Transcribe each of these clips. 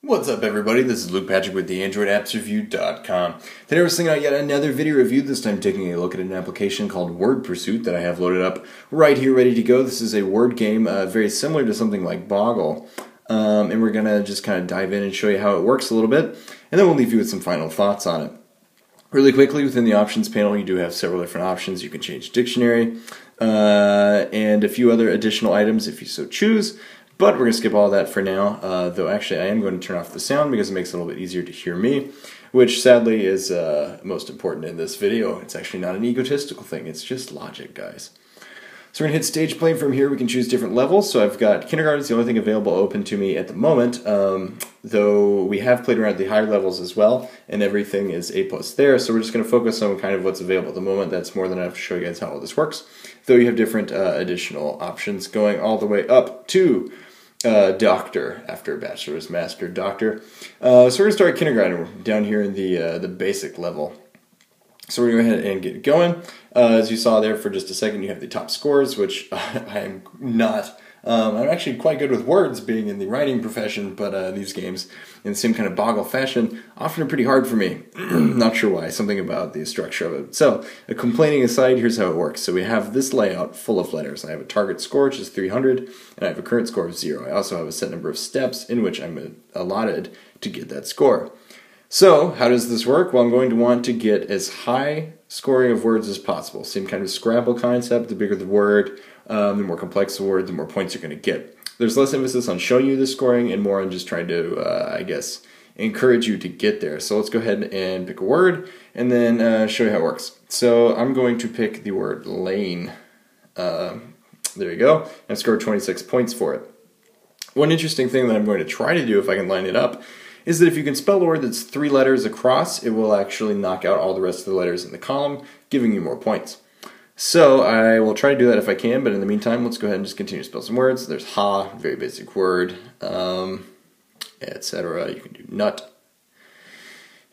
What's up, everybody? This is Luke Patrick with the AndroidAppsReview.com. Today we're sending out yet another video review, this time taking a look at an application called Word Pursuit that I have loaded up right here ready to go. This is a word game very similar to something like Boggle. And we're going to just kind of dive in and show you how it works a little bit, and then we'll leave you with some final thoughts on it. Really quickly, within the options panel, you do have several different options. You can change dictionary and a few other additional items if you so choose. But we're going to skip all that for now, though actually I am going to turn off the sound because it makes it a little bit easier to hear me, which sadly is most important in this video. It's actually not an egotistical thing, it's just logic, guys. So we're going to hit stage play. From here we can choose different levels. So I've got kindergarten is the only thing available open to me at the moment, though we have played around the higher levels as well, and everything is A+ there. So we're just going to focus on kind of what's available at the moment. That's more than enough to show you guys how all this works, though you have different additional options going all the way up to doctor, after bachelor's, master, doctor. So we're going to start kindergarten. We're down here in the basic level. So we're going to go ahead and get going. As you saw there for just a second, you have the top scores, which I am not. I'm actually quite good with words, being in the writing profession, but these games, in the same kind of Boggle fashion, often are pretty hard for me. Not sure why, something about the structure of it. So, complaining aside, here's how it works. So we have this layout full of letters. I have a target score, which is 300, and I have a current score of 0. I also have a set number of steps in which I'm allotted to get that score. So, how does this work? Well, I'm going to want to get as high scoring of words as possible. Same kind of Scrabble concept. The bigger the word, the more complex the word, the more points you're going to get. There's less emphasis on showing you the scoring and more on just trying to, I guess, encourage you to get there. So let's go ahead and pick a word and then show you how it works. So I'm going to pick the word lane. There you go. I've scored 26 points for it. One interesting thing that I'm going to try to do, if I can line it up, is that if you can spell a word that's 3 letters across, it will actually knock out all the rest of the letters in the column, giving you more points. So I will try to do that if I can, but in the meantime, let's go ahead and just continue to spell some words. There's ha, very basic word, etc. You can do nut.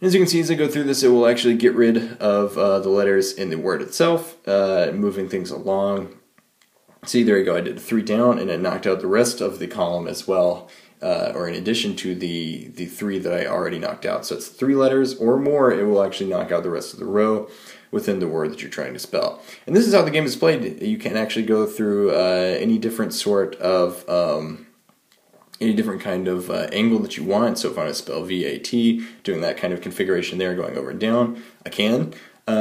As you can see, as I go through this, it will actually get rid of the letters in the word itself, moving things along. See, there you go, I did 3 down, and it knocked out the rest of the column as well, or in addition to the 3 that I already knocked out. So it's 3 letters or more, it will actually knock out the rest of the row within the word that you're trying to spell. And this is how the game is played. You can actually go through any different sort of, any different kind of angle that you want. So if I want to spell VAT, doing that kind of configuration there, going over and down, I can. I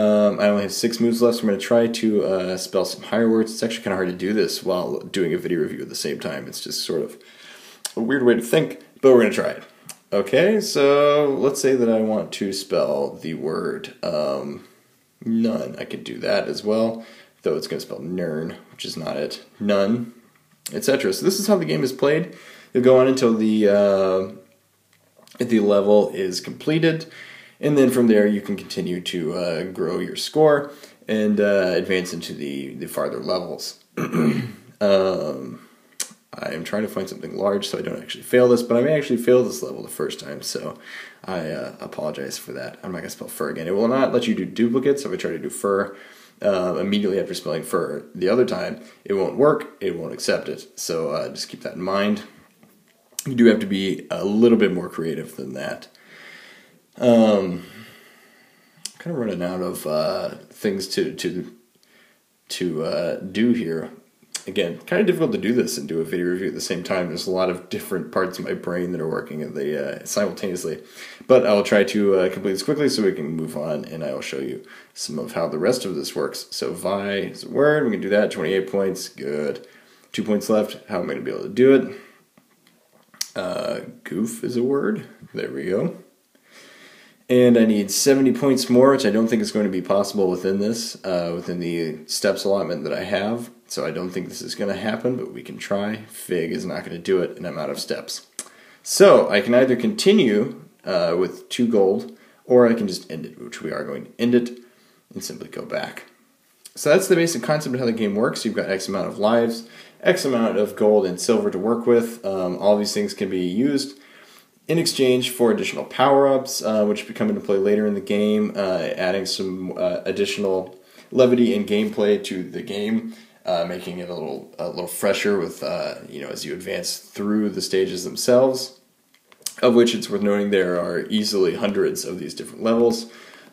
only have 6 moves left, so I'm going to try to spell some higher words. It's actually kind of hard to do this while doing a video review at the same time. It's just sort of a weird way to think, but we're going to try it. Okay, so let's say that I want to spell the word none. I could do that as well, though it's going to spell nern, which is not it. None, etc. So this is how the game is played. You'll go on until the level is completed, and then from there you can continue to grow your score and advance into the farther levels. I am trying to find something large so I don't actually fail this, but I may actually fail this level the first time, so I apologize for that. I'm not going to spell fur again. It will not let you do duplicates, so if I try to do fur immediately after spelling fur the other time, it won't work, it won't accept it, so just keep that in mind. You do have to be a little bit more creative than that. I'm kind of running out of things to do here. Again, kind of difficult to do this and do a video review at the same time. There's a lot of different parts of my brain that are working simultaneously. But I will try to complete this quickly so we can move on, and I will show you some of how the rest of this works. So vi is a word. We can do that. 28 points. Good. 2 points left. How am I going to be able to do it? Goof is a word. There we go. And I need 70 points more, which I don't think is going to be possible within this, within the steps allotment that I have. So I don't think this is going to happen, but we can try. Fig is not going to do it, and I'm out of steps. So I can either continue with 2 gold, or I can just end it, which we are going to end it, and simply go back. So that's the basic concept of how the game works. You've got X amount of lives, X amount of gold and silver to work with. All these things can be used in exchange for additional power-ups, which come into play later in the game, adding some additional levity and gameplay to the game. making it a little fresher with as you advance through the stages themselves. Of which it's worth noting there are easily hundreds of these different levels.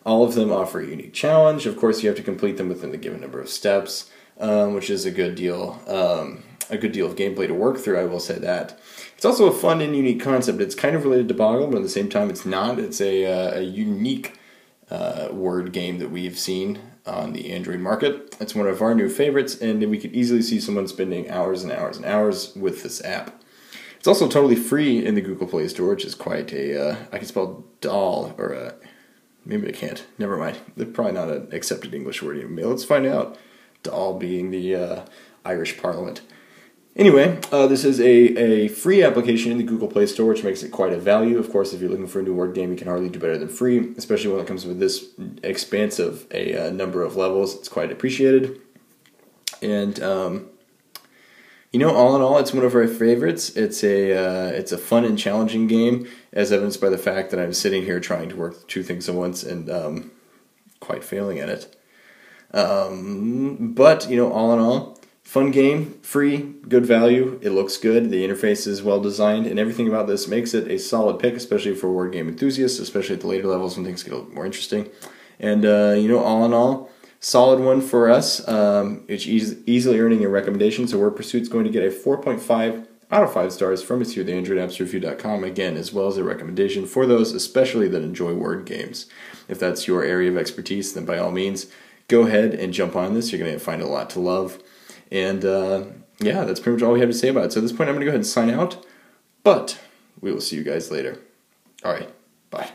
All of them offer a unique challenge. Of course, you have to complete them within the given number of steps, which is a good deal of gameplay to work through, I will say that. It's also a fun and unique concept. It's kind of related to Boggle, but at the same time it's not. It's a unique word game that we've seen on the Android market. It's one of our new favorites, and we could easily see someone spending hours and hours and hours with this app. It's also totally free in the Google Play Store, which is quite I can spell doll, or maybe I can't. Never mind. They're probably not an accepted English word even. Let's find out. Doll being the Irish Parliament. Anyway, this is a free application in the Google Play Store, which makes it quite a value. Of course, if you're looking for a new word game, you can hardly do better than free, especially when it comes with this expansive a number of levels. It's quite appreciated. And all in all, it's one of our favorites. It's a fun and challenging game, as evidenced by the fact that I'm sitting here trying to work two things at once and quite failing at it. But all in all, fun game, free, good value. It looks good. The interface is well designed, and everything about this makes it a solid pick, especially for word game enthusiasts, especially at the later levels when things get a little more interesting. And all in all, solid one for us. It's easily earning a recommendation, so Word Pursuit's going to get a 4.5 out of 5 stars from us here at the AndroidAppsReview.com, again, as well as a recommendation for those especially that enjoy word games. If that's your area of expertise, then by all means, go ahead and jump on this. You're going to find a lot to love. And yeah, that's pretty much all we have to say about it. So at this point, I'm going to go ahead and sign out, but we will see you guys later. All right, bye.